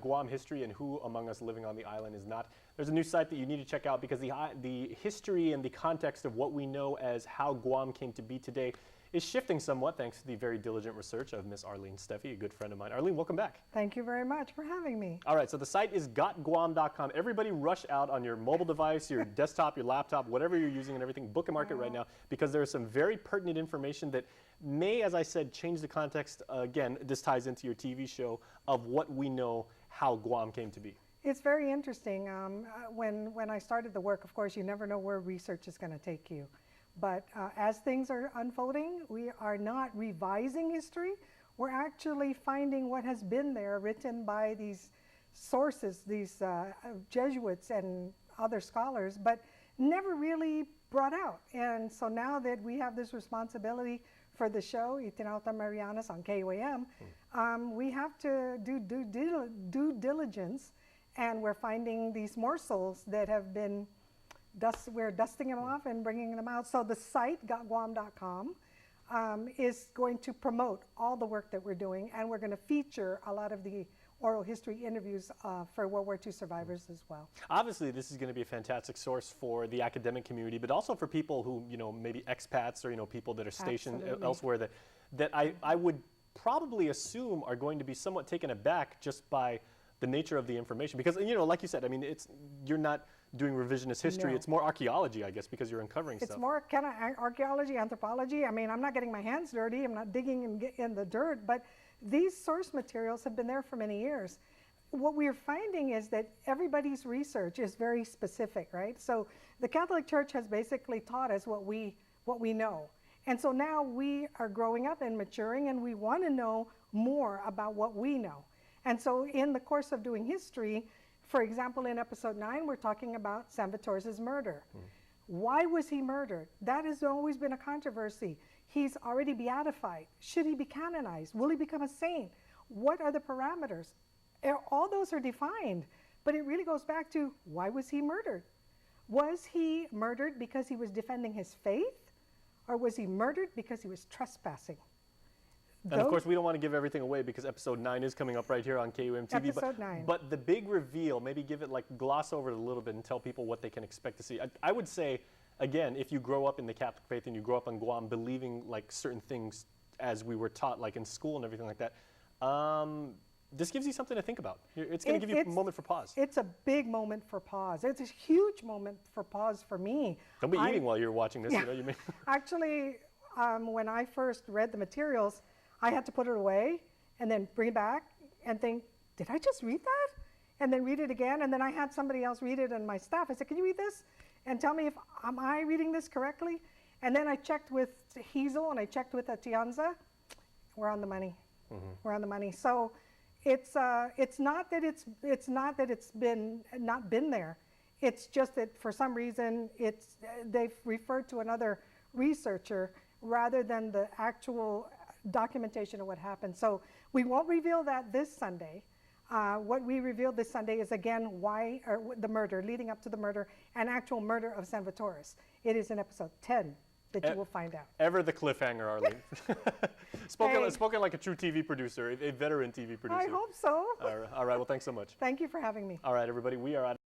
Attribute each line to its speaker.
Speaker 1: Guam history and who among us living on the island is not. There's a new site that you need to check out because the history and the context of what we know as how Guam came to be today is shifting somewhat thanks to the very diligent research of Miss Rlene Steffy, a good friend of mine. Rlene, welcome back.
Speaker 2: Thank you very much for having me.
Speaker 1: All right, so the site is gotguam.com. Everybody rush out on your mobile device, your desktop, your laptop, whatever you're using and everything. Book and mark it right now because there is some very pertinent information that may, as I said, change the context. Again, this ties into your TV show of what we know how Guam came to be.
Speaker 2: It's very interesting. When I started the work, of course, you never know where research is going to take you. But as things are unfolding, we are not revising history. We're actually finding what has been there written by these sources, these Jesuits and other scholars, but never really brought out. And so now that we have this responsibility for the show, Itinauta Marianas on KUAM, we have to do due diligence, and we're finding these morsels that have been we're dusting them off and bringing them out. So the site, gotguam.com, is going to promote all the work that we're doing, and we're going to feature a lot of the oral history interviews for World War II survivors as well.
Speaker 1: Obviously, this is going to be a fantastic source for the academic community, but also for people who, maybe expats or, people that are stationed elsewhere that I would probably assume are going to be somewhat taken aback just by the nature of the information. Because, like you said, I mean, you're not doing revisionist history.
Speaker 2: No.
Speaker 1: It's more archaeology, I guess, because you're uncovering stuff.
Speaker 2: It's more kind of archaeology, anthropology. I mean, I'm not getting my hands dirty. I'm not digging in the dirt. But these source materials have been there for many years. What we're finding is that everybody's research is very specific, right? So the Catholic Church has basically taught us what we know. And so now we are growing up and maturing, and we want to know more about what we know. And so in the course of doing history, for example, in episode 9, we're talking about Salvatore's murder. Why was he murdered? That has always been a controversy. He's already beatified. Should he be canonized? Will he become a saint? What are the parameters? All those are defined, but it really goes back to why was he murdered? Was he murdered because he was defending his faith? Or was he murdered because he was trespassing?
Speaker 1: And of course, we don't want to give everything away because episode 9 is coming up right here on KUAM TV.
Speaker 2: Episode 9.
Speaker 1: But the big reveal, maybe give it gloss over it a little bit and tell people what they can expect to see. I would say, again, if you grow up in the Catholic faith and you grow up on Guam believing certain things as we were taught in school and everything like that, this gives you something to think about. It's going to give you a moment for pause.
Speaker 2: It's a big moment for pause. It's a huge moment for pause for me.
Speaker 1: Don't be eating while you're watching this.
Speaker 2: Yeah.
Speaker 1: You may
Speaker 2: Actually, when I first read the materials, I had to put it away and then bring it back and think, did I just read that? And then read it again. And then I had somebody else read it and my staff. I said, can you read this? And tell me am I reading this correctly? And then I checked with Hazel and I checked with Atienza. We're on the money. We're on the money. So it's not that it's not been there. It's just that for some reason they've referred to another researcher rather than the actual documentation of what happened. So we won't reveal that this Sunday. What we revealed this Sunday is again the murder, leading up to the murder and actual murder of Salvatore. It is in episode 10 that you will find out.
Speaker 1: Ever the cliffhanger, Arlene. Spoken like a true TV producer, a veteran TV producer.
Speaker 2: I hope so.
Speaker 1: All right, well, thanks so much.
Speaker 2: Thank you for having me.
Speaker 1: All right, everybody, we are out.